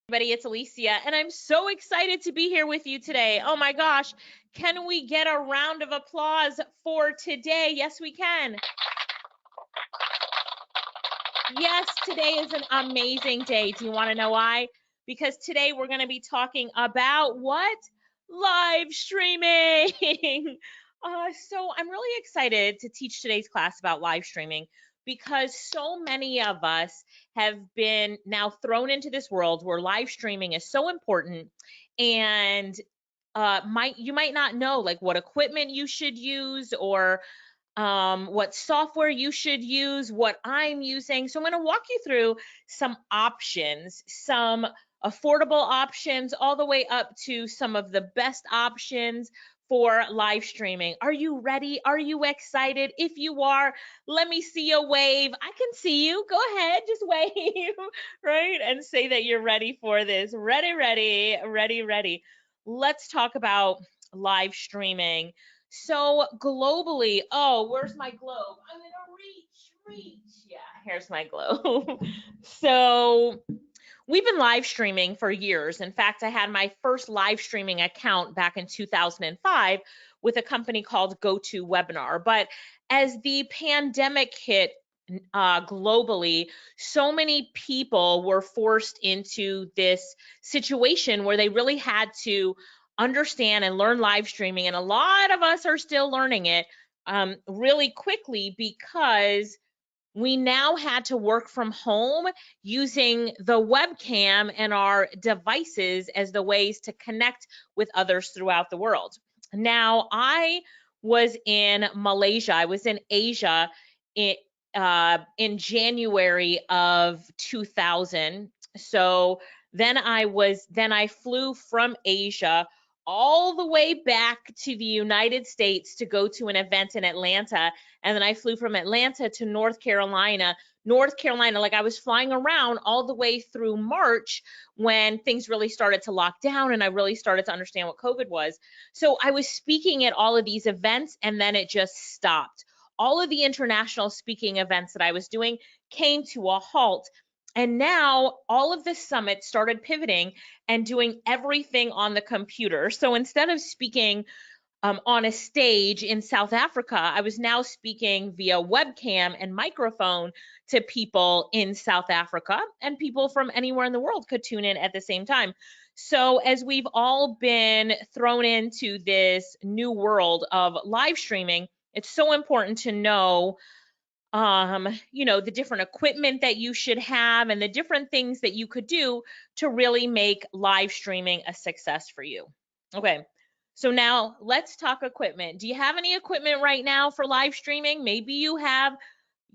Everybody, it's Alicia, and I'm so excited to be here with you today. Oh my gosh, can we get a round of applause for today? Yes, we can. Yes, today is an amazing day. Do you want to know why? Because today we're going to be talking about what? Live streaming. So I'm really excited to teach today's class about live streaming because so many of us have been now thrown into this world where live streaming is so important, and you might not know like what equipment you should use or what software you should use, what I'm using. So I'm going to walk you through some options, some affordable options, all the way up to some of the best options for live streaming. Are you ready? Are you excited? If you are, let me see a wave. I can see you. Go ahead, just wave, right? And say that you're ready for this. Ready, ready, ready, ready. Let's talk about live streaming. So globally, oh, where's my globe? I'm gonna reach. Yeah, here's my globe. So we've been live streaming for years. In fact, I had my first live streaming account back in 2005 with a company called GoToWebinar. But as the pandemic hit globally, so many people were forced into this situation where they really had to understand and learn live streaming. And a lot of us are still learning it really quickly because we now had to work from home using the webcam and our devices as the ways to connect with others throughout the world. Now, I was in Malaysia, I was in Asia in January of 2000. So then I flew from Asia all the way back to the United States to go to an event in Atlanta. And then I flew from Atlanta to North Carolina. Like I was flying around all the way through March when things really started to lock down and I really started to understand what COVID was. So I was speaking at all of these events and then it just stopped. All of the international speaking events that I was doing came to a halt. And now all of the summits started pivoting and doing everything on the computer. So instead of speaking on a stage in South Africa, I was now speaking via webcam and microphone to people in South Africa, and people from anywhere in the world could tune in at the same time. So as we've all been thrown into this new world of live streaming, it's so important to know the different equipment that you should have and the different things that you could do to really make live streaming a success for you. Okay, so now let's talk equipment. Do you have any equipment right now for live streaming? Maybe you have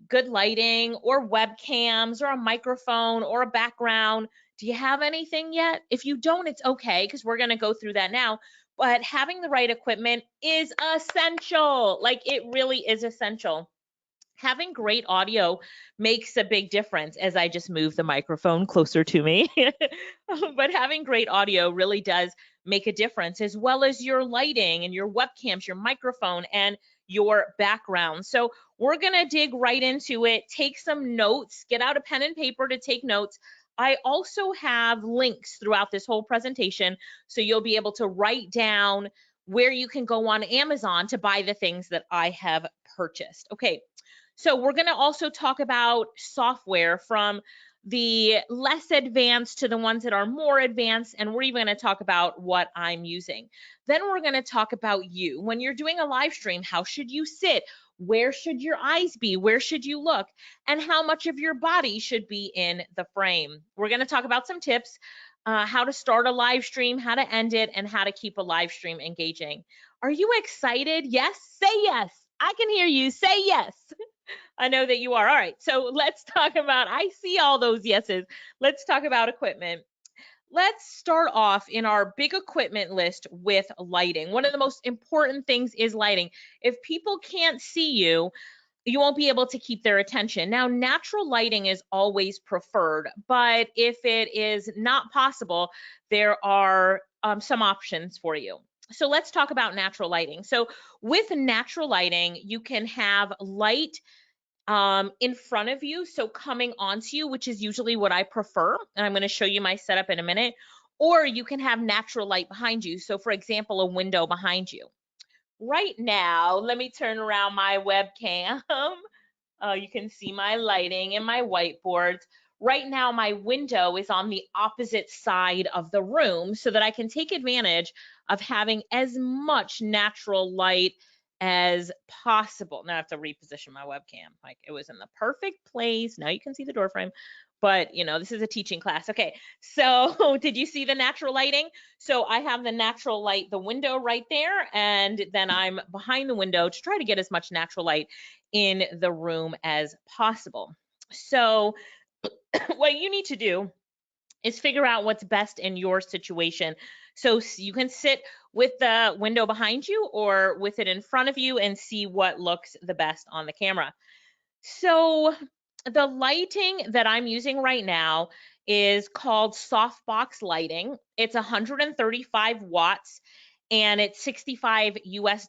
good lighting or webcams or a microphone or a background. Do you have anything yet? If you don't, it's okay because we're going to go through that now. But having the right equipment is essential. Like it really is essential. Having great audio makes a big difference as I just move the microphone closer to me. But having great audio really does make a difference, as well as your lighting and your webcams, your microphone, and your background. So we're going to dig right into it. Take some notes, get out a pen and paper to take notes. I also have links throughout this whole presentation, so you'll be able to write down where you can go on Amazon to buy the things that I have purchased. Okay, so we're going to also talk about software from the less advanced to the ones that are more advanced, and we're even going to talk about what I'm using. Then we're going to talk about you. When you're doing a live stream, how should you sit? Where should your eyes be? Where should you look? And how much of your body should be in the frame? We're going to talk about some tips, how to start a live stream, how to end it, and how to keep a live stream engaging. Are you excited? Yes? Say yes. I can hear you. Say yes. I know that you are. All right, so let's talk about, I see all those yeses. Let's talk about equipment. Let's start off in our big equipment list with lighting. One of the most important things is lighting. If people can't see you, you won't be able to keep their attention. Now, natural lighting is always preferred, but if it is not possible, there are some options for you. So let's talk about natural lighting. So with natural lighting, you can have light in front of you, so coming onto you, which is usually what I prefer, and I'm going to show you my setup in a minute, or you can have natural light behind you. So for example, a window behind you. Right now, let me turn around my webcam. You can see my lighting and my whiteboards. Right now, my window is on the opposite side of the room so that I can take advantage of having as much natural light as possible. Now I have to reposition my webcam. Like it was in the perfect place. Now you can see the door frame, but you know, this is a teaching class. Okay, so did you see the natural lighting? So I have the natural light, the window right there, and then I'm behind the window to try to get as much natural light in the room as possible. So what you need to do is figure out what's best in your situation. So you can sit with the window behind you or with it in front of you and see what looks the best on the camera. So the lighting that I'm using right now is called softbox lighting. It's 135 watts and it's $65 US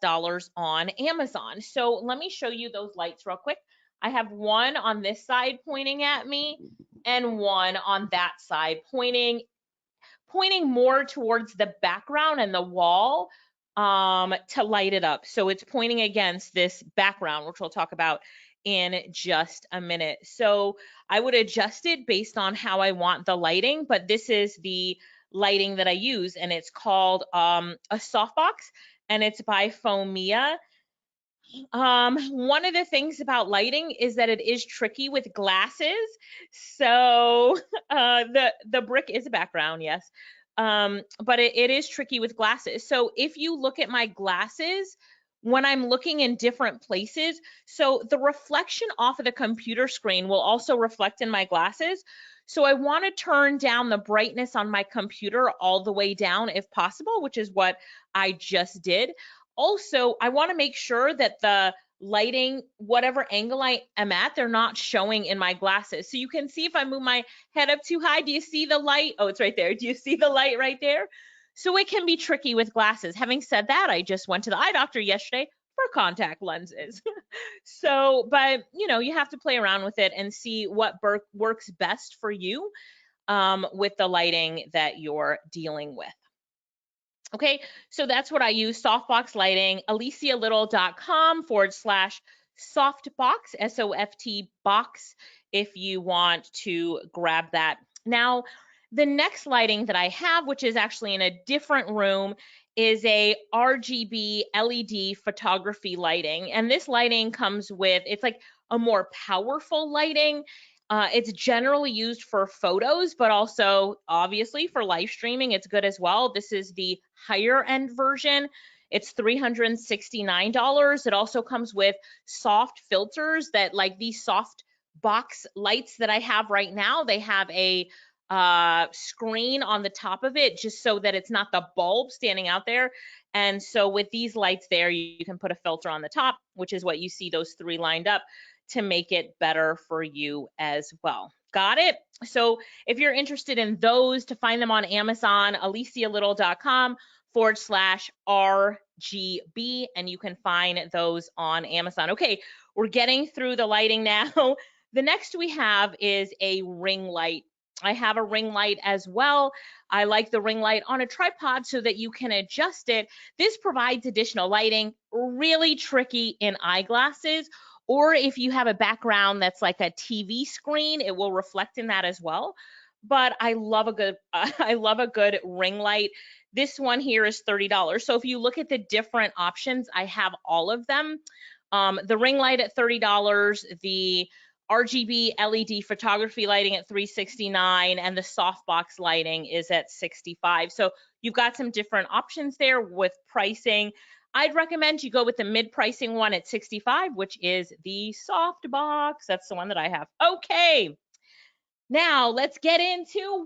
on Amazon. So let me show you those lights real quick. I have one on this side pointing at me and one on that side pointing more towards the background and the wall to light it up. So it's pointing against this background, which we'll talk about in just a minute. So I would adjust it based on how I want the lighting, but this is the lighting that I use, and it's called a softbox, and it's by Fomia. One of the things about lighting is that it is tricky with glasses. So the brick is a background, yes. But it is tricky with glasses. So if you look at my glasses, when I'm looking in different places, so the reflection off of the computer screen will also reflect in my glasses. So I want to turn down the brightness on my computer all the way down if possible, which is what I just did. Also, I want to make sure that the lighting, whatever angle I am at, they're not showing in my glasses. So you can see if I move my head up too high, do you see the light? Oh, it's right there. Do you see the light right there? So it can be tricky with glasses. Having said that, I just went to the eye doctor yesterday for contact lenses. So, but you know, you have to play around with it and see what works best for you with the lighting that you're dealing with. Okay, so that's what I use, softbox lighting, alicialittle.com/softbox, S-O-F-T box, if you want to grab that. Now, the next lighting that I have, which is actually in a different room, is a RGB LED photography lighting. And this lighting comes with, it's like a more powerful lighting. It's generally used for photos, but also obviously for live streaming, it's good as well. This is the higher end version. It's $369. It also comes with soft filters that, like these soft box lights that I have right now, they have a screen on the top of it just so that it's not the bulb standing out there. And so with these lights there, you can put a filter on the top, which is what you see those three lined up, to make it better for you as well. Got it? So if you're interested in those, to find them on Amazon, alicialittle.com/RGB, and you can find those on Amazon. Okay, we're getting through the lighting now. The next we have is a ring light. I have a ring light as well. I like the ring light on a tripod so that you can adjust it. This provides additional lighting, really tricky in eyeglasses, or if you have a background that's like a TV screen, it will reflect in that as well. But I love a good ring light. This one here is $30. So if you look at the different options, I have all of them. The ring light at $30, the RGB LED photography lighting at $369, and the softbox lighting is at $65. So you've got some different options there with pricing. I'd recommend you go with the mid-pricing one at $65, which is the softbox. That's the one that I have. Okay, now let's get into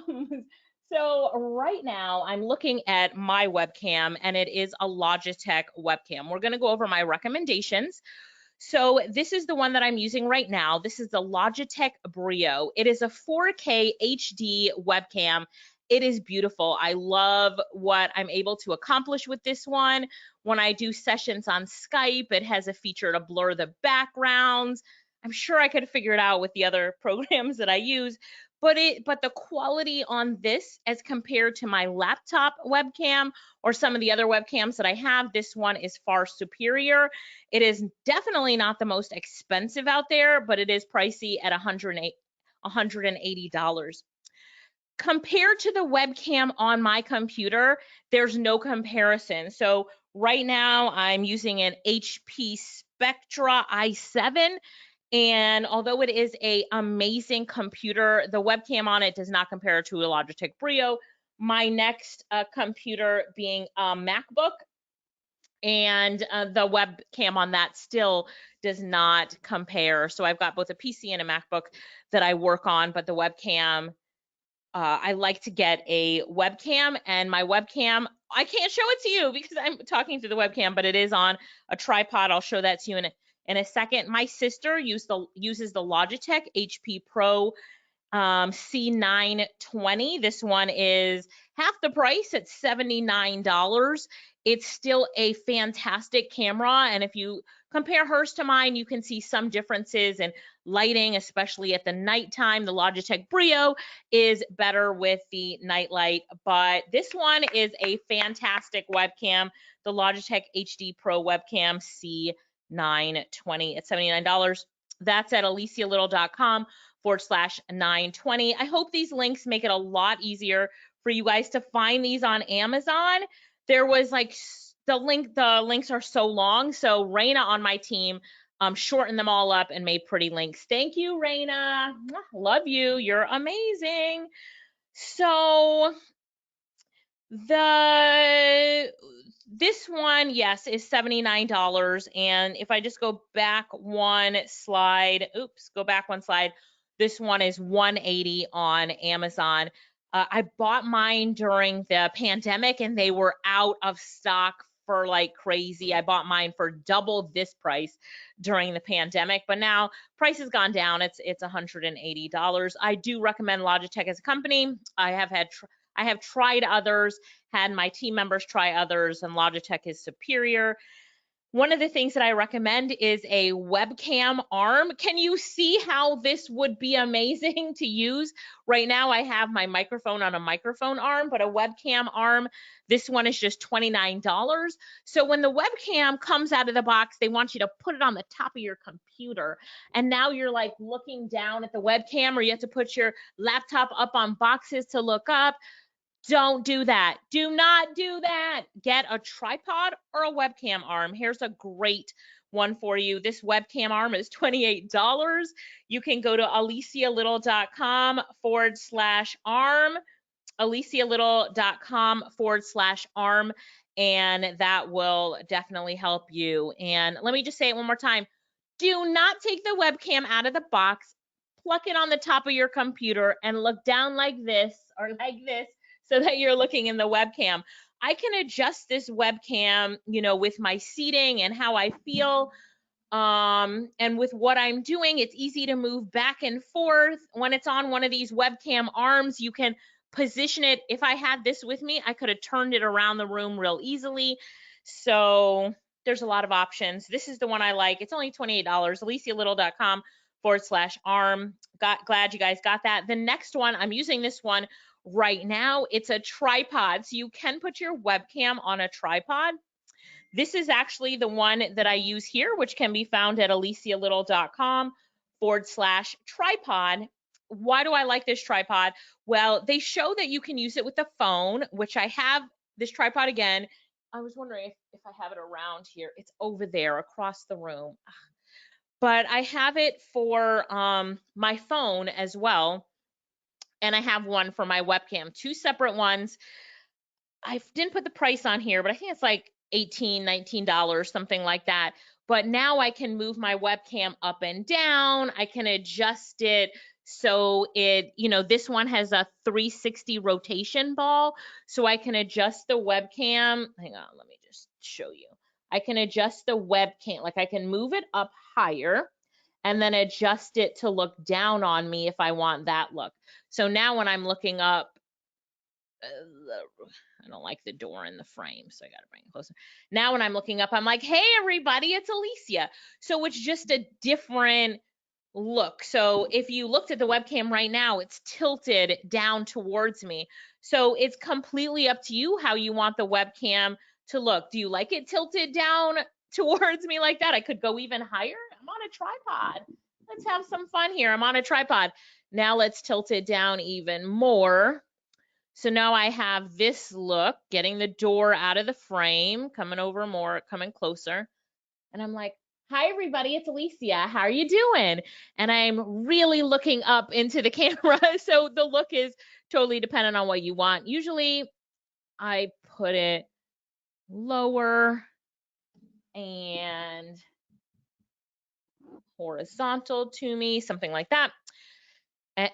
webcams. So right now I'm looking at my webcam, and it is a Logitech webcam. We're going to go over my recommendations. So this is the one that I'm using right now. This is the Logitech Brio. It is a 4K HD webcam, It is beautiful. I love what I'm able to accomplish with this one. When I do sessions on Skype, it has a feature to blur the backgrounds. I'm sure I could figure it out with the other programs that I use, but the quality on this as compared to my laptop webcam or some of the other webcams that I have, this one is far superior. It is definitely not the most expensive out there, but it is pricey at $180. Compared to the webcam on my computer, there's no comparison. So right now I'm using an HP Spectra i7, and although it is an amazing computer, the webcam on it does not compare to a Logitech Brio. My next computer being a MacBook, and the webcam on that still does not compare. So I've got both a PC and a MacBook that I work on, but the webcam, I like to get a webcam, and my webcam, I can't show it to you because I'm talking to the webcam, but it is on a tripod. I'll show that to you in a second. My sister uses the Logitech HP Pro C920. This one is half the price at $79. It's still a fantastic camera, and if you compare hers to mine, you can see some differences in lighting, especially at the nighttime. The Logitech Brio is better with the night light, but this one is a fantastic webcam, the Logitech HD Pro webcam C920 at $79. That's at alicialittle.com/920. I hope these links make it a lot easier for you guys to find these on Amazon. There was like the links are so long, so Raina on my team shortened them all up and made pretty links. Thank you, Raina. Love you. You're amazing. So this one, yes, is $79. And if I just go back one slide, this one is $180 on Amazon. I bought mine during the pandemic and they were out of stock for like crazy. I bought mine for double this price during the pandemic, but now price has gone down. It's $180. I do recommend Logitech as a company. I have tried others, had my team members try others, and Logitech is superior. One of the things that I recommend is a webcam arm. Can you see how this would be amazing to use? Right now I have my microphone on a microphone arm, but a webcam arm, this one is just $29. So when the webcam comes out of the box, they want you to put it on the top of your computer. And now you're like looking down at the webcam, or you have to put your laptop up on boxes to look up. Don't do that. Do not do that. Get a tripod or a webcam arm. Here's a great one for you. This webcam arm is $28. You can go to alicialittle.com/arm, alicialittle.com/arm, and that will definitely help you. And let me just say it one more time. Do not take the webcam out of the box, pluck it on the top of your computer, and look down like this or like this, so that you're looking in the webcam. I can adjust this webcam, with my seating and how I feel. And with what I'm doing, it's easy to move back and forth. When it's on one of these webcam arms, you can position it. If I had this with me, I could have turned it around the room real easily. So there's a lot of options. This is the one I like. It's only $28, alicialittle.com/arm. Glad you guys got that. The next one, I'm using this one right now. It's a tripod, so you can put your webcam on a tripod. This is actually the one that I use here, which can be found at alicialittle.com/tripod. Why do I like this tripod? Well, they show that you can use it with the phone, which I have this tripod again. I was wondering if I have it around here. It's over there across the room. But I have it for my phone as well. And I have one for my webcam, two separate ones. I didn't put the price on here, but I think it's like $18, $19, something like that. But now I can move my webcam up and down. I can adjust it so this one has a 360 rotation ball. So I can adjust the webcam. Hang on, let me just show you. I can adjust the webcam, like I can move it up higher and then adjust it to look down on me if I want that look. So now when I'm looking up I don't like the door in the frame, so I got to bring it closer. Now when I'm looking up, I'm like, hey, everybody, it's Alicia. So it's just a different look. So if you looked at the webcam right now, it's tilted down towards me. So it's completely up to you how you want the webcam to look. Do you like it tilted down towards me like that? I could go even higher. I'm on a tripod. Let's have some fun here. I'm on a tripod. Now let's tilt it down even more. So now I have this look, getting the door out of the frame, coming over more, coming closer. And I'm like, hi, everybody, it's Alicia. How are you doing? And I'm really looking up into the camera. So the look is totally dependent on what you want. Usually I put it lower and horizontal to me, something like that,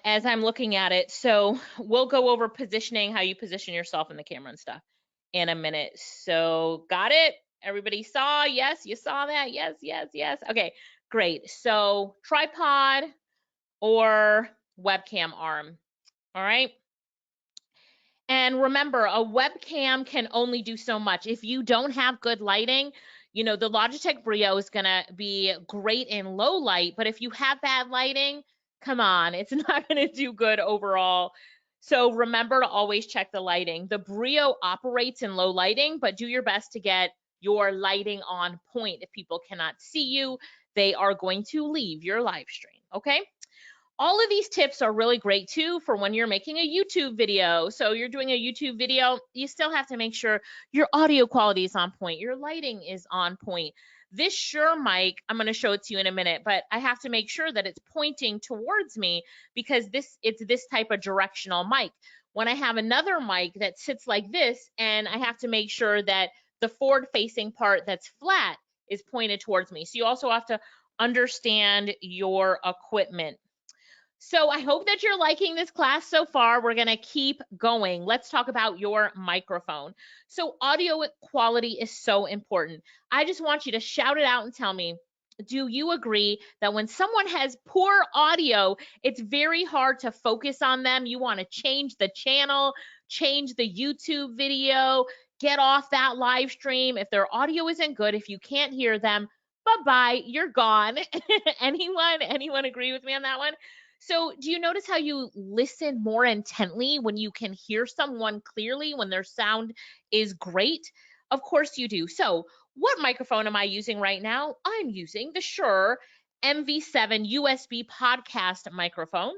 as I'm looking at it. So we'll go over positioning, how you position yourself in the camera and stuff in a minute. So got it? Everybody saw? Yes, you saw that? Yes, yes, yes. Okay, great. So tripod or webcam arm. All right. And remember, a webcam can only do so much. If you don't have good lighting, you know, the Logitech Brio is going to be great in low light, but if you have bad lighting, come on, it's not going to do good overall. So remember to always check the lighting. The Brio operates in low lighting, but do your best to get your lighting on point. If people cannot see you, they are going to leave your live stream, okay? All of these tips are really great too for when you're making a YouTube video. So you're doing a YouTube video, you still have to make sure your audio quality is on point, your lighting is on point. This Shure mic, I'm going to show it to you in a minute, but I have to make sure that it's pointing towards me because it's this type of directional mic. When I have another mic that sits like this, and I have to make sure that the forward facing part that's flat is pointed towards me. So you also have to understand your equipment. So I hope that you're liking this class so far. We're going to keep going. Let's talk about your microphone. So audio quality is so important. I just want you to shout it out and tell me, do you agree that when someone has poor audio, it's very hard to focus on them? You want to change the channel, change the YouTube video, get off that live stream. If their audio isn't good, if you can't hear them, bye-bye, you're gone. Anyone agree with me on that one? So do you notice how you listen more intently when you can hear someone clearly, when their sound is great? Of course you do. So what microphone am I using right now? I'm using the Shure MV7 USB podcast microphone.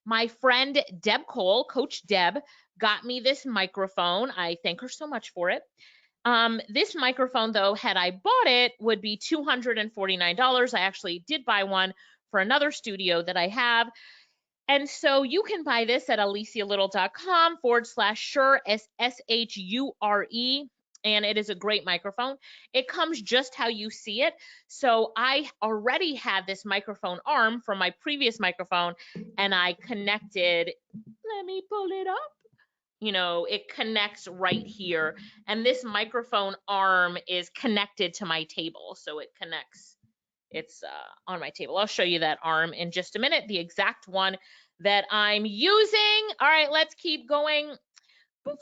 My friend Deb Cole, Coach Deb, got me this microphone. I thank her so much for it. This microphone, though, had I bought it, would be $249. I actually did buy one for another studio that I have. And so you can buy this at alicialyttle.com/Shure, SHURE. And it is a great microphone. It comes just how you see it. So I already had this microphone arm from my previous microphone, and I connected, let me pull it up. You know, it connects right here. And this microphone arm is connected to my table. So it connects, it's on my table. I'll show you that arm in just a minute, the exact one that I'm using. All right, let's keep going.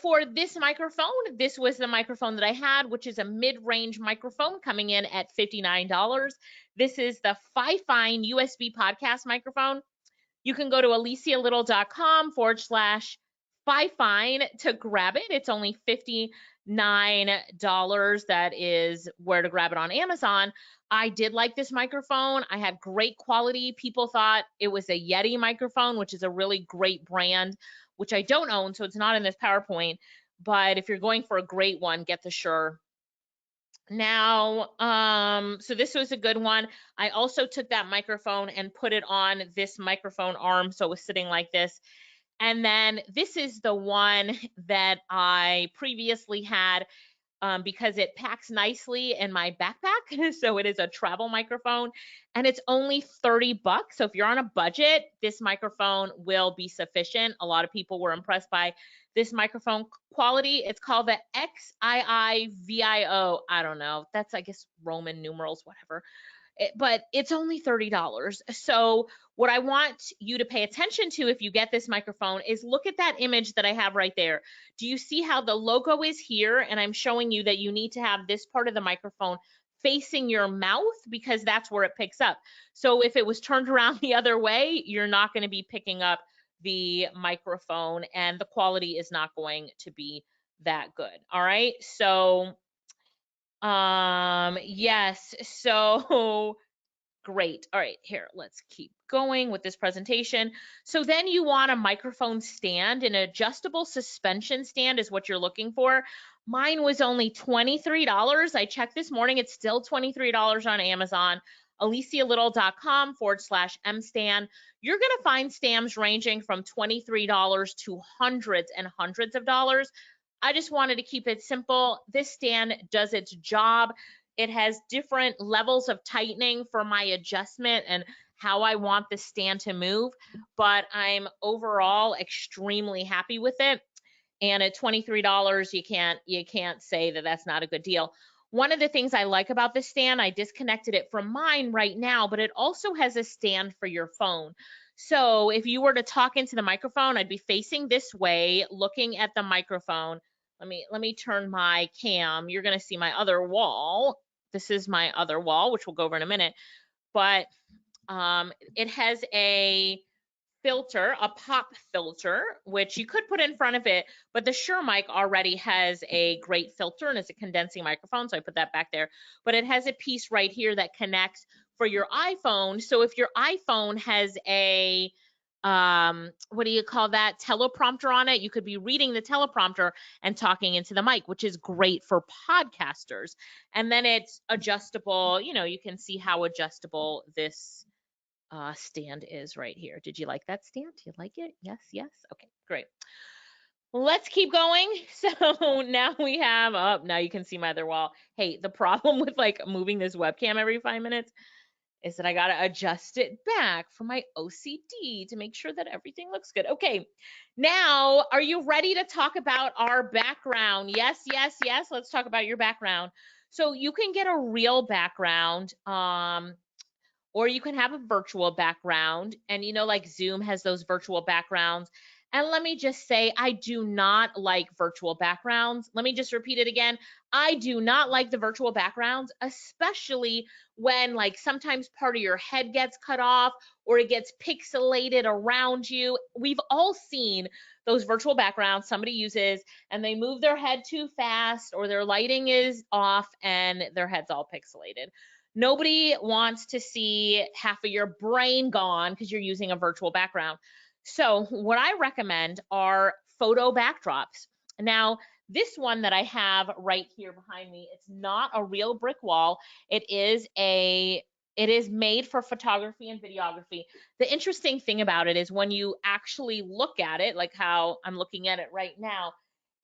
For this microphone, this was the microphone that I had, which is a mid-range microphone coming in at $59. This is the Fifine USB podcast microphone. You can go to alicialyttle.com/Fifine to grab it. It's only $59. That is where to grab it on Amazon. I did like this microphone. I had great quality. People thought it was a Yeti microphone, which is a really great brand, which I don't own, so it's not in this PowerPoint. But if you're going for a great one, get the Shure. Now, so this was a good one. I also took that microphone and put it on this microphone arm, so it was sitting like this. And then this is the one that I previously had because it packs nicely in my backpack. So it is a travel microphone and it's only $30. So if you're on a budget, this microphone will be sufficient. A lot of people were impressed by this microphone quality. It's called the XIIVIO. I don't know. That's, I guess, Roman numerals, whatever. but it's only $30. So what I want you to pay attention to if you get this microphone is look at that image that I have right there. Do you see how the logo is here? And I'm showing you that you need to have this part of the microphone facing your mouth because that's where it picks up. So if it was turned around the other way, you're not going to be picking up the microphone and the quality is not going to be that good. All right. So yes, so great. All right, here, let's keep going with this presentation. So then you want a microphone stand. An adjustable suspension stand is what you're looking for. Mine was only $23. I checked this morning, it's still $23 on Amazon. AliciaLyttle.com/mstand. You're gonna find stands ranging from $23 to hundreds and hundreds of dollars. I just wanted to keep it simple. This stand does its job. It has different levels of tightening for my adjustment and how I want the stand to move, but I'm overall extremely happy with it. And at $23, you can't say that that's not a good deal. One of the things I like about this stand, I disconnected it from mine right now, but it also has a stand for your phone. So if you were to talk into the microphone, I'd be facing this way, looking at the microphone. Let me turn my cam. You're going to see my other wall. This is my other wall, which we'll go over in a minute. But it has a filter, a pop filter, which you could put in front of it, but the Shure mic already has a great filter and it's a condensing microphone, so I put that back there. But it has a piece right here that connects for your iPhone. So if your iPhone has a what do you call that, teleprompter on it, you could be reading the teleprompter and talking into the mic, which is great for podcasters. And then it's adjustable. You know, you can see how adjustable this stand is right here. Did you like that stand? Do you like it? Yes, yes. Okay, great. Let's keep going. So now we have up. Now you can see my other wall. Hey, the problem with like moving this webcam every 5 minutes is that I got to adjust it back for my OCD to make sure that everything looks good. Okay, now are you ready to talk about our background? Yes, yes, yes. Let's talk about your background. So you can get a real background, or you can have a virtual background. And you know, like Zoom has those virtual backgrounds. And let me just say, I do not like virtual backgrounds. Let me just repeat it again. I do not like the virtual backgrounds, especially when like sometimes part of your head gets cut off or it gets pixelated around you. We've all seen those virtual backgrounds somebody uses and they move their head too fast or their lighting is off and their head's all pixelated. Nobody wants to see half of your brain gone because you're using a virtual background. So what I recommend are photo backdrops. Now, this one that I have right here behind me, it's not a real brick wall. It is made for photography and videography. The interesting thing about it is when you actually look at it, like how I'm looking at it right now,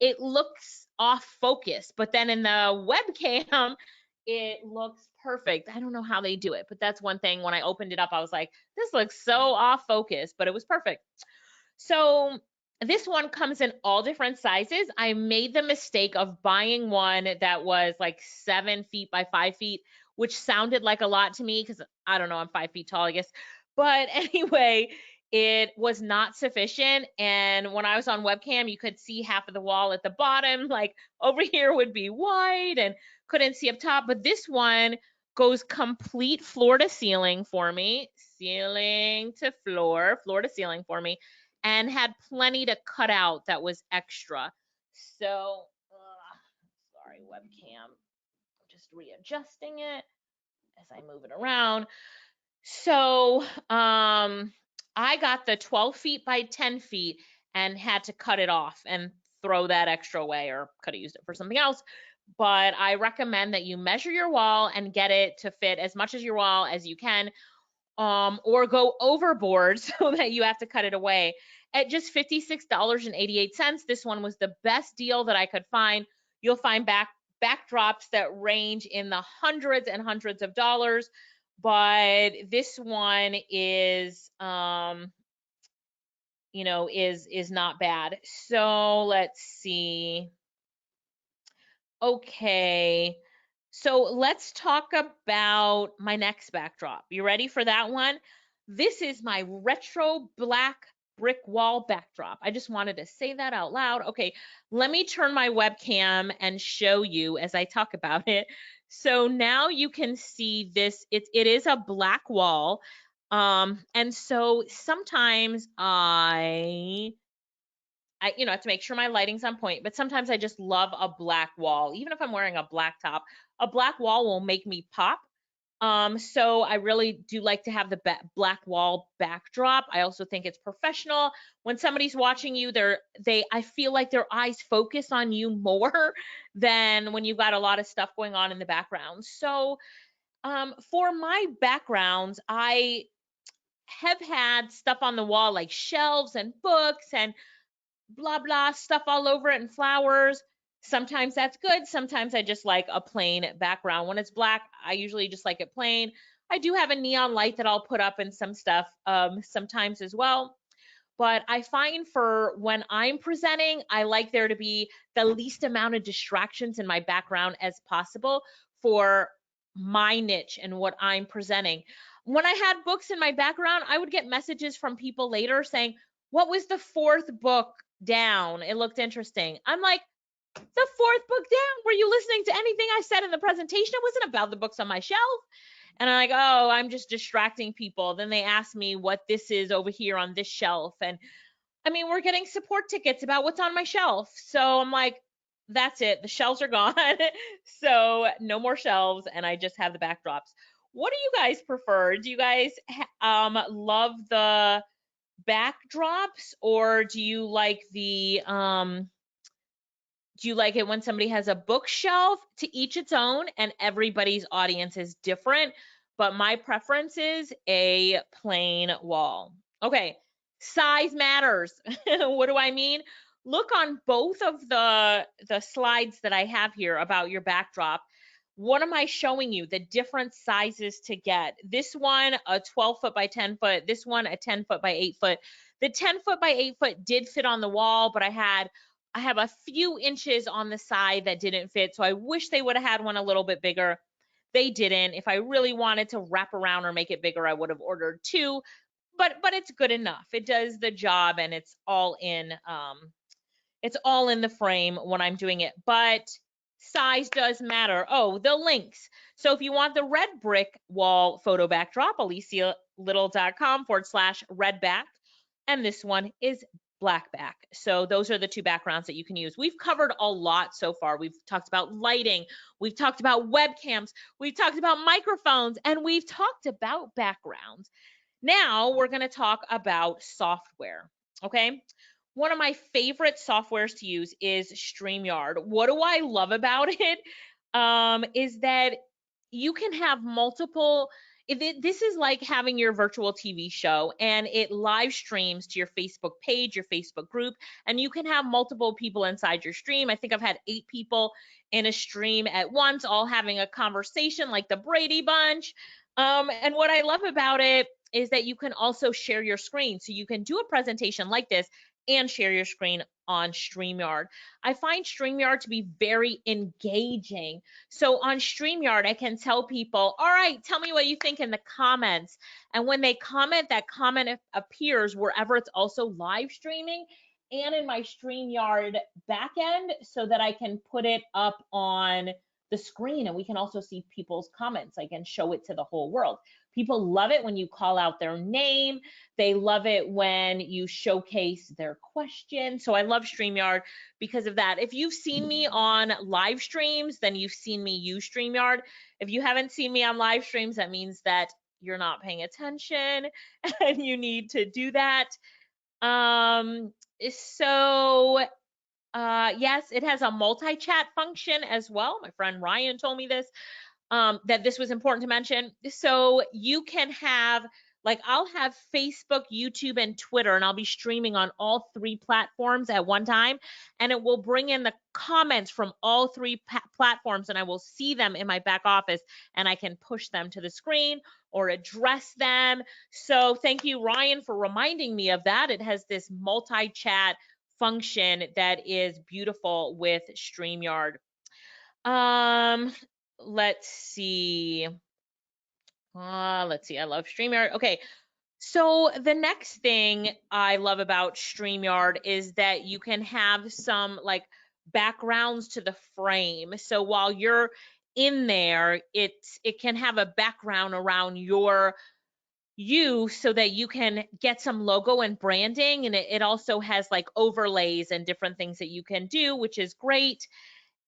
it looks off focus, but then in the webcam, it looks perfect. I don't know how they do it, but that's one thing. When I opened it up, I was like, this looks so off focus, but it was perfect. So this one comes in all different sizes. I made the mistake of buying one that was like 7 feet by 5 feet, which sounded like a lot to me because I don't know, I'm 5 feet tall, I guess. But anyway, it was not sufficient. And when I was on webcam, you could see half of the wall at the bottom, like over here would be wide and couldn't see up top. But this one goes complete floor to ceiling for me, ceiling to floor, floor to ceiling for me, and had plenty to cut out that was extra. So, sorry, webcam. I'm just readjusting it as I move it around. So, I got the 12 feet by 10 feet and had to cut it off and throw that extra away, or could have used it for something else. But I recommend that you measure your wall and get it to fit as much as your wall as you can, or go overboard so that you have to cut it away. At just $56.88, this one was the best deal that I could find. You'll find backdrops that range in the hundreds and hundreds of dollars, but this one is you know, is not bad. So let's see. Okay, So let's talk about my next backdrop. You ready for that one? This is my retro black brick wall backdrop. I just wanted to say that out loud. Okay, let me turn my webcam and show you as I talk about it. So now you can see this, it is a black wall. And so sometimes I have to make sure my lighting's on point, but sometimes I just love a black wall. Even if I'm wearing a black top, a black wall will make me pop. So I really do like to have the black wall backdrop. I also think it's professional. When somebody's watching you, I feel like their eyes focus on you more than when you've got a lot of stuff going on in the background. So for my backgrounds, I have had stuff on the wall like shelves and books and blah blah stuff all over it and flowers. Sometimes that's good. Sometimes I just like a plain background. When it's black, I usually just like it plain. I do have a neon light that I'll put up in some stuff sometimes as well. But I find for when I'm presenting, I like there to be the least amount of distractions in my background as possible for my niche and what I'm presenting. When I had books in my background, I would get messages from people later saying, "What was the fourth book down? It looked interesting." I'm like, "The fourth book down? Were you listening to anything I said in the presentation? It wasn't about the books on my shelf." And I'm like, "Oh, I'm just distracting people." Then they ask me what this is over here on this shelf. And I mean, we're getting support tickets about what's on my shelf. So I'm like, that's it. The shelves are gone. So no more shelves. And I just have the backdrops. What do you guys prefer? Do you guys love the backdrops, or do you like it when somebody has a bookshelf? To each its own, and everybody's audience is different, but my preference is a plain wall. Okay, size matters. What do I mean? Look on both of the slides that I have here about your backdrop. What am I showing you? The different sizes to get. This one, a 12 foot by 10 foot. This one, a 10 foot by 8 foot. The 10 foot by 8 foot did fit on the wall, but I have a few inches on the side that didn't fit. So I wish they would have had one a little bit bigger. They didn't. If I really wanted to wrap around or make it bigger, I would have ordered two, but it's good enough. It does the job, and it's all in the frame when I'm doing it. But size does matter. Oh, the links. So if you want the red brick wall photo backdrop, alicialyttle.com/redback. And this one is black back. So those are the two backgrounds that you can use. We've covered a lot so far. We've talked about lighting, we've talked about webcams, we've talked about microphones, and we've talked about backgrounds. Now we're going to talk about software. Okay. One of my favorite softwares to use is StreamYard. What do I love about it? Is that you can have multiple. This is like having your virtual TV show, and it live streams to your Facebook page, your Facebook group, and you can have multiple people inside your stream. I think I've had 8 people in a stream at once, all having a conversation like the Brady Bunch. And what I love about it is that you can also share your screen. So you can do a presentation like this and share your screen on StreamYard. I find StreamYard to be very engaging. So on StreamYard, I can tell people, all right, tell me what you think in the comments. And when they comment, that comment appears wherever it's also live streaming and in my StreamYard backend, so that I can put it up on the screen, and we can also see people's comments. I can show it to the whole world. People love it when you call out their name. They love it when you showcase their question. So I love StreamYard because of that. If you've seen me on live streams, then you've seen me use StreamYard. If you haven't seen me on live streams, that means that you're not paying attention and you need to do that. So yes, it has a multi-chat function as well. My friend Ryan told me this, that this was important to mention. So you can have, like, I'll have Facebook, YouTube, and Twitter, and I'll be streaming on all 3 platforms at one time, and it will bring in the comments from all 3 platforms, and I will see them in my back office, and I can push them to the screen or address them. So thank you, Ryan, for reminding me of that. It has this multi-chat function that is beautiful with StreamYard. let's see. Let's see. I love StreamYard. Okay. So the next thing I love about StreamYard is that you can have some like backgrounds to the frame. So while you're in there, it can have a background around you so that you can get some logo and branding, and it also has like overlays and different things that you can do, which is great.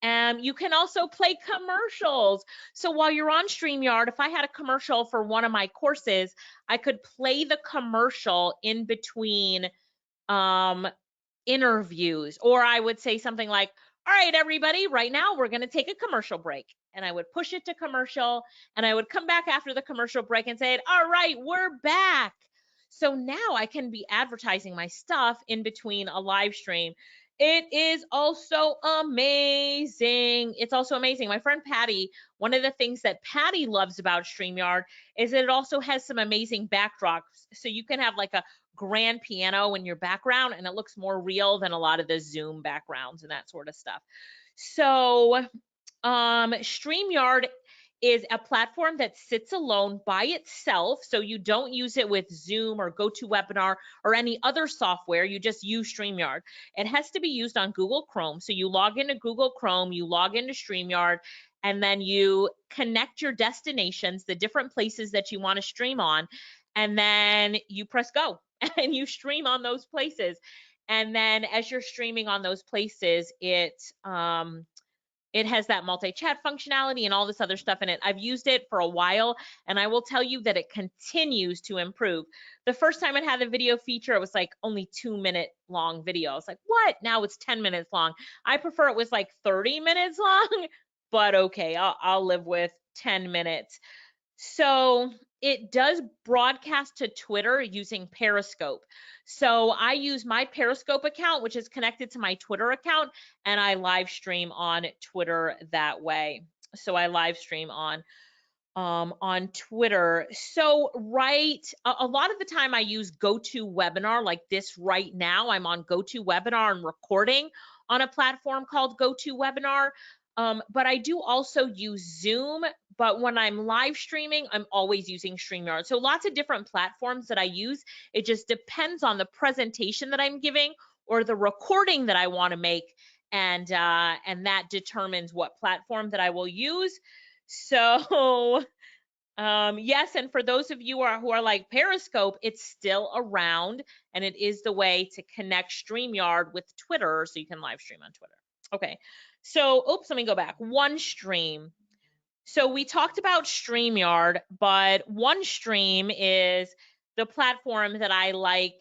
You can also play commercials. So while you're on StreamYard, if I had a commercial for one of my courses, I could play the commercial in between um, interviews, or I would say something like, all right, everybody, right now we're going to take a commercial break. And I would push it to commercial, and I would come back after the commercial break and say, all right, we're back. So now I can be advertising my stuff in between a live stream. It is also amazing. It's also amazing. My friend Patty, one of the things that Patty loves about StreamYard is that it also has some amazing backdrops. So you can have like a grand piano in your background, and it looks more real than a lot of the Zoom backgrounds and that sort of stuff. So StreamYard is a platform that sits alone by itself. So you don't use it with Zoom or GoToWebinar or any other software. You just use StreamYard. It has to be used on Google Chrome. So you log into Google Chrome, you log into StreamYard, and then you connect your destinations, the different places that you want to stream on, and then you press go and you stream on those places. And then as you're streaming on those places, it has that multi-chat functionality and all this other stuff in it. I've used it for a while, and I will tell you that it continues to improve. The first time it had the video feature, it was like only 2-minute long video. I was like, what? Now it's 10 minutes long. I prefer it was like 30 minutes long, but okay, I'll live with 10 minutes. So it does broadcast to Twitter using Periscope. So I use my Periscope account, which is connected to my Twitter account, and I live stream on Twitter that way. So I live stream on Twitter. So a lot of the time I use GoToWebinar like this right now. I'm on GoToWebinar and recording on a platform called GoToWebinar. But I do also use Zoom, but when I'm live streaming, I'm always using StreamYard. So lots of different platforms that I use. It just depends on the presentation that I'm giving or the recording that I want to make, and that determines what platform that I will use. So yes, and for those of you who are like Periscope, it's still around, and it is the way to connect StreamYard with Twitter, so you can live stream on Twitter. Okay, so oops, let me go back. OneStream. So we talked about StreamYard, but OneStream is the platform that I like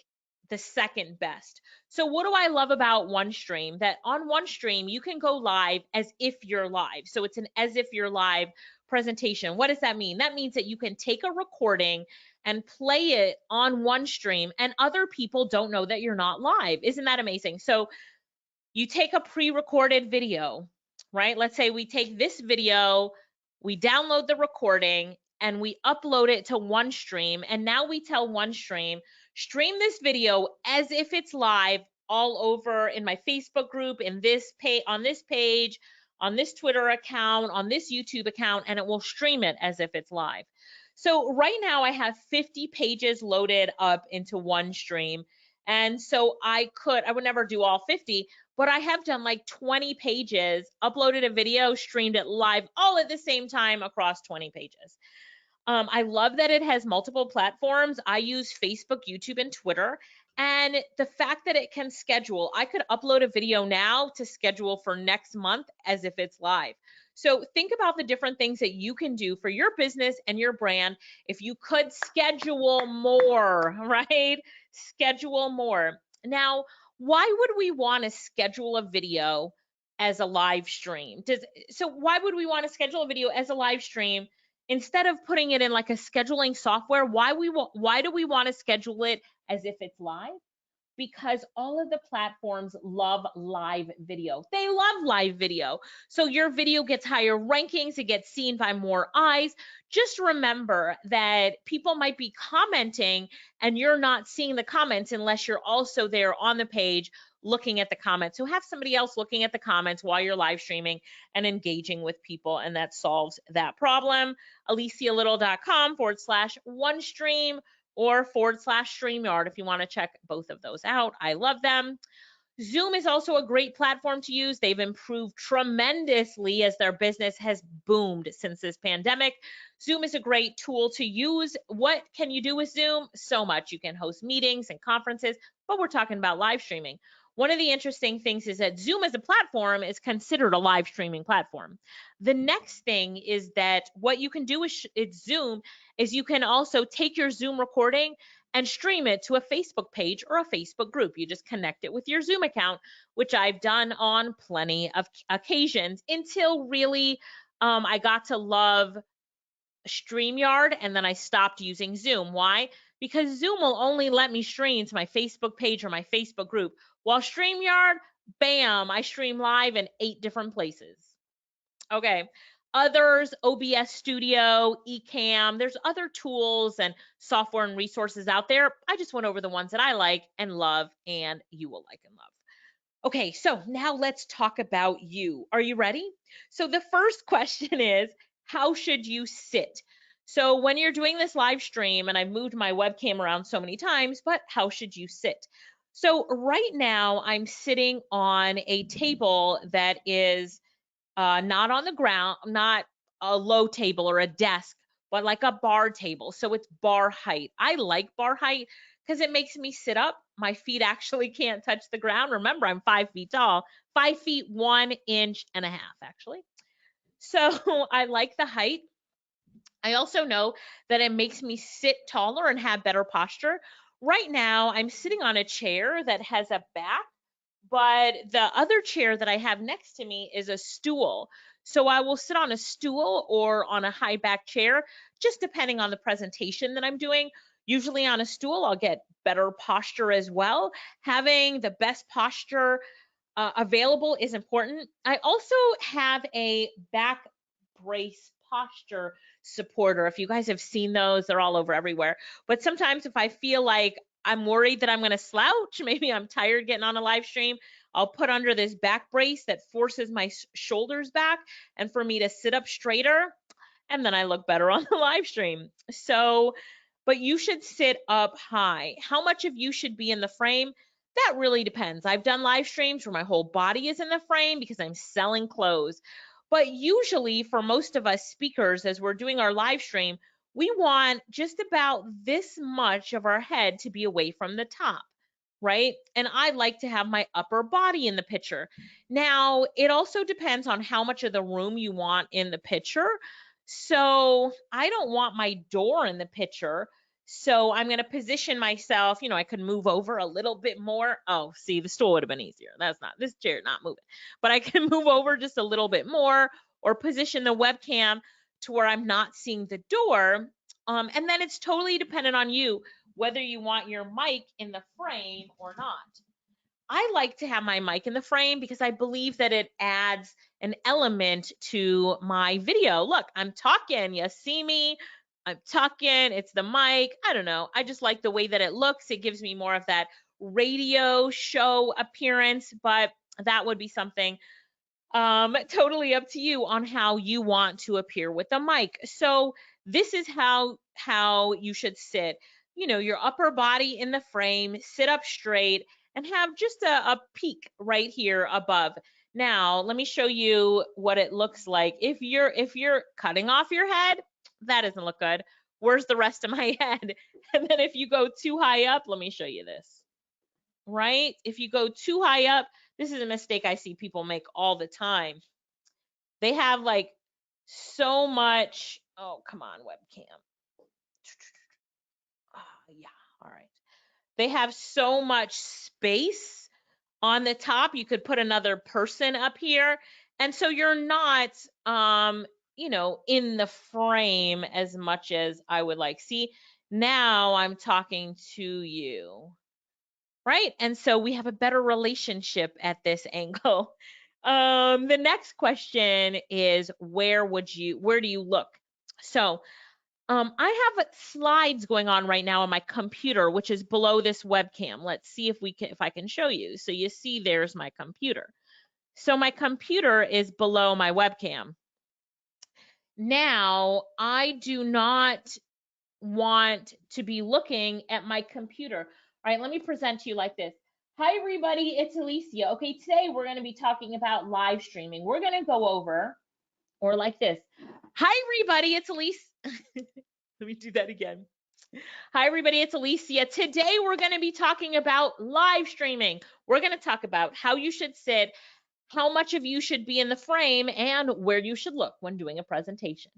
the second best. So what do I love about OneStream? That on OneStream, you can go live as if you're live. So it's an as if you're live presentation. What does that mean? That means that you can take a recording and play it on OneStream, and other people don't know that you're not live. Isn't that amazing? So you take a pre-recorded video, right? Let's say we take this video, we download the recording, and we upload it to OneStream. And now we tell OneStream, stream this video as if it's live all over in my Facebook group, in this page, on this page, on this Twitter account, on this YouTube account, and it will stream it as if it's live. So right now I have 50 pages loaded up into OneStream. And so I would never do all 50, but I have done like 20 pages, uploaded a video, streamed it live all at the same time across 20 pages. I love that it has multiple platforms. I use Facebook, YouTube, and Twitter. And the fact that it can schedule, I could upload a video now to schedule for next month as if it's live. So think about the different things that you can do for your business and your brand if you could schedule more, right? Schedule more. Now, why would we want to schedule a video as a live stream? So why would we want to schedule a video as a live stream instead of putting it in like a scheduling software? Why do we want to schedule it as if it's live? Because all of the platforms love live video. They love live video. So your video gets higher rankings, it gets seen by more eyes. Just remember that people might be commenting and you're not seeing the comments unless you're also there on the page looking at the comments. So have somebody else looking at the comments while you're live streaming and engaging with people, and that solves that problem. AliciaLyttle.com/OneStream or /StreamYard if you want to check both of those out. I love them. Zoom is also a great platform to use. They've improved tremendously as their business has boomed since this pandemic. Zoom is a great tool to use. What can you do with Zoom? So much. You can host meetings and conferences, but we're talking about live streaming. One of the interesting things is that Zoom as a platform is considered a live streaming platform. The next thing is that what you can do with Zoom is you can also take your Zoom recording and stream it to a Facebook page or a Facebook group. You just connect it with your Zoom account, which I've done on plenty of occasions until really I got to love STREAMYARD, and then I stopped using Zoom. Why? Because Zoom will only let me stream to my Facebook page or my Facebook group, while STREAMYARD, bam, I stream live in 8 different places. Okay. Others, OBS Studio, Ecamm, there's other tools and software and resources out there. I just went over the ones that I like and love, and you will like and love. Okay, so now let's talk about you. Are you ready? So the first question is, how should you sit? So when you're doing this live stream, and I've moved my webcam around so many times, but how should you sit? So right now I'm sitting on a table that is not on the ground, not a low table or a desk, but like a bar table. So it's bar height. I like bar height because it makes me sit up. My feet actually can't touch the ground. Remember, I'm 5 feet tall, 5 feet 1.5 inches, actually. So I like the height. I also know that it makes me sit taller and have better posture. Right now, I'm sitting on a chair that has a back, but the other chair that I have next to me is a stool. So I will sit on a stool or on a high back chair, just depending on the presentation that I'm doing. Usually on a stool, I'll get better posture as well. Having the best posture available is important. I also have a back brace posture supporter. If you guys have seen those, they're all over everywhere. But sometimes if I feel like I'm worried that I'm going to slouch, maybe I'm tired getting on a live stream, I'll put under this back brace that forces my shoulders back and for me to sit up straighter, and then I look better on the live stream. So, but you should sit up high. How much of you should be in the frame? That really depends. I've done live streams where my whole body is in the frame because I'm selling clothes. But usually for most of us speakers, as we're doing our live stream, we want just about this much of our head to be away from the top, right? And I like to have my upper body in the picture. Now, it also depends on how much of the room you want in the picture. So I don't want my door in the picture. So I'm going to position myself, I could move over a little bit more. Oh, see, the stool would have been easier. This chair not moving, but I can move over just a little bit more or position the webcam to where I'm not seeing the door. And then it's totally dependent on you, whether you want your mic in the frame or not. I like to have my mic in the frame because I believe that it adds an element to my video. Look, I'm talking, you see me, I'm talking, it's the mic. I don't know. I just like the way that it looks. It gives me more of that radio show appearance, but that would be something totally up to you on how you want to appear with the mic. So this is how you should sit. Your upper body in the frame, sit up straight, and have just a peak right here above. Now, let me show you what it looks like. If you're cutting off your head, that doesn't look good. Where's the rest of my head? And then if you go too high up, let me show you this. Right? If you go too high up, this is a mistake I see people make all the time. They have like so much, oh, come on, webcam. Yeah, all right. They have so much space on the top. You could put another person up here. And so you're not, in the frame as much as I would like. See, now I'm talking to you. Right? And so we have a better relationship at this angle. The next question is, where do you look? So I have slides going on right now on my computer, which is below this webcam. Let's see if I can show you. So you see there's my computer. So my computer is below my webcam. Now, I do not want to be looking at my computer. All right, let me present to you like this. Hi, everybody, it's Alicia. Okay, today we're going to be talking about live streaming. We're going to go over, or like this. Hi, everybody, it's Alicia. Let me do that again. Hi, everybody, it's Alicia. Today we're going to be talking about live streaming. We're going to talk about how you should sit, how much of you should be in the frame, and where you should look when doing a presentation.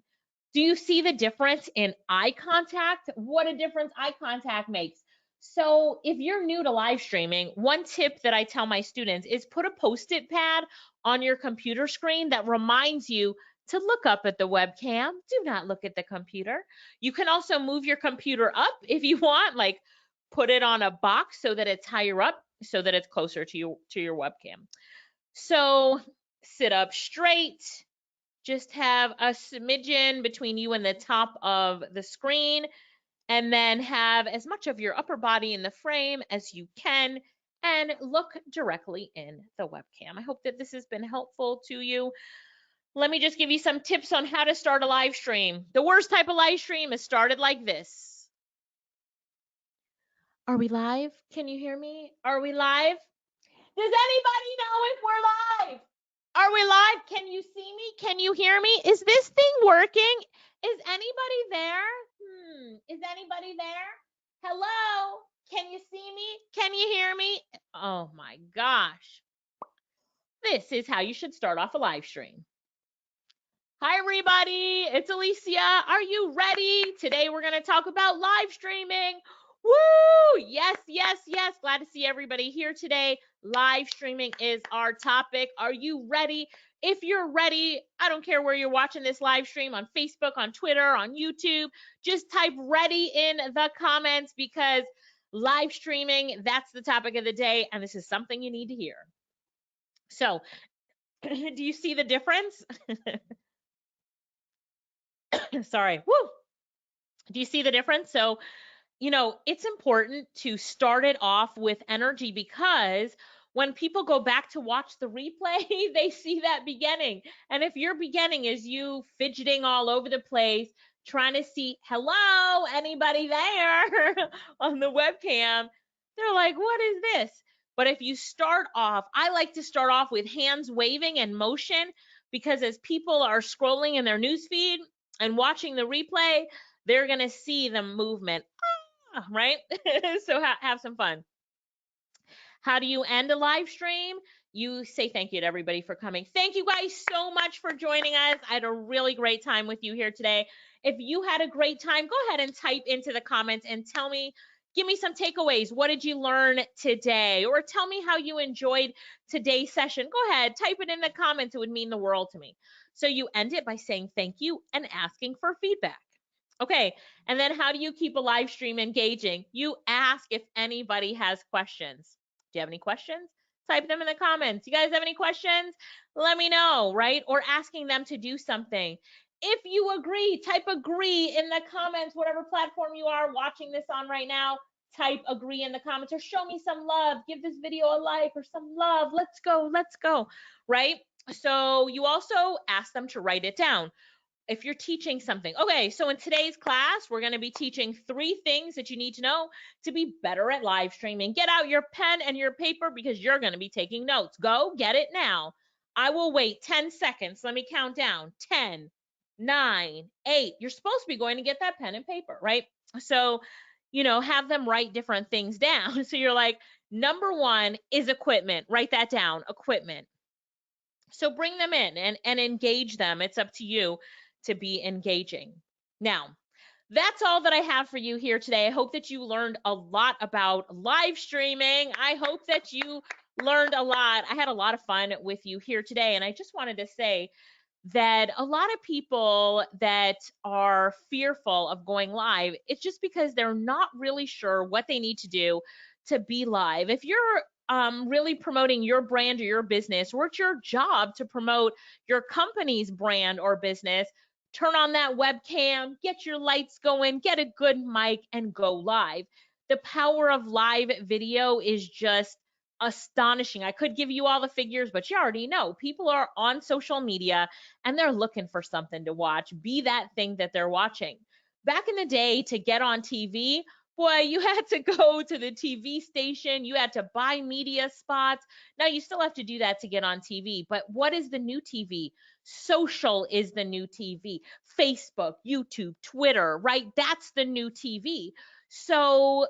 Do you see the difference in eye contact? What a difference eye contact makes. So if you're new to live streaming, one tip that I tell my students is put a Post-it pad on your computer screen that reminds you to look up at the webcam. Do not look at the computer. You can also move your computer up if you want, like put it on a box so that it's higher up, so that it's closer to your webcam. So sit up straight. Just have a smidgen between you and the top of the screen, and then have as much of your upper body in the frame as you can, and look directly in the webcam. I hope that this has been helpful to you. Let me just give you some tips on how to start a live stream. The worst type of live stream is started like this. Are we live? Can you hear me? Are we live? Does anybody know if we're live? Are we live? Can you see me? Can you hear me? Is this thing working? Is anybody there? Is anybody there? Hello? Can you see me? Can you hear me? Oh my gosh. This is how you should start off a live stream. Hi, everybody. It's Alicia. Are you ready? Today, we're going to talk about live streaming. Woo! Yes, yes, yes. Glad to see everybody here today. Live streaming is our topic. Are you ready? If you're ready, I don't care where you're watching this live stream, on Facebook, on Twitter, on YouTube, just type ready in the comments, because live streaming, that's the topic of the day, and this is something you need to hear. So, do you see the difference? Sorry. Woo! Do you see the difference? So, it's important to start it off with energy, because when people go back to watch the replay, they see that beginning. And if your beginning is you fidgeting all over the place, trying to see, hello, anybody there on the webcam, they're like, what is this? But if you start off, I like to start off with hands waving and motion, because as people are scrolling in their newsfeed and watching the replay, they're going to see the movement, right? So have some fun. How do you end a live stream? You say thank you to everybody for coming. Thank you guys so much for joining us. I had a really great time with you here today. If you had a great time, go ahead and type into the comments and tell me, give me some takeaways. What did you learn today? Or tell me how you enjoyed today's session. Go ahead, type it in the comments. It would mean the world to me. So you end it by saying thank you and asking for feedback. Okay, and then how do you keep a live stream engaging? You ask if anybody has questions. Do you have any questions? Type them in the comments. You guys have any questions? Let me know, right? Or asking them to do something. If you agree, type agree in the comments, whatever platform you are watching this on right now, type agree in the comments, or show me some love. Give this video a like or some love. Let's go, right? So you also ask them to write it down. If you're teaching something. Okay, so in today's class, we're going to be teaching 3 things that you need to know to be better at live streaming. Get out your pen and your paper, because you're going to be taking notes. Go get it now. I will wait 10 seconds. Let me count down. 10, 9, 8. You're supposed to be going to get that pen and paper, right? So, have them write different things down. So you're like, number 1 is equipment. Write that down, equipment. So bring them in and engage them. It's up to you to be engaging. Now, that's all that I have for you here today. I hope that you learned a lot about live streaming. I hope that you learned a lot. I had a lot of fun with you here today. And I just wanted to say that a lot of people that are fearful of going live, it's just because they're not really sure what they need to do to be live. If you're really promoting your brand or your business, or it's your job to promote your company's brand or business, turn on that webcam, get your lights going, get a good mic, and go live. The power of live video is just astonishing. I could give you all the figures, but you already know people are on social media and they're looking for something to watch. Be that thing that they're watching. Back in the day, to get on TV, boy, you had to go to the TV station, you had to buy media spots. Now you still have to do that to get on TV, but what is the new TV? Social is the new TV. Facebook, YouTube, Twitter, right? That's the new TV. So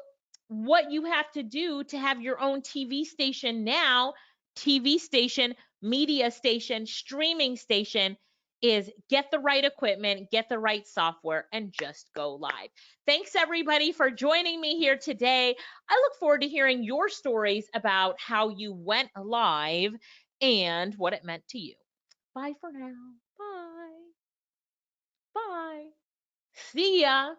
what you have to do to have your own TV station now, TV station, media station, streaming station, is get the right equipment, get the right software, and just go live. Thanks everybody for joining me here today. I look forward to hearing your stories about how you went live and what it meant to you. Bye for now. Bye. Bye. See ya.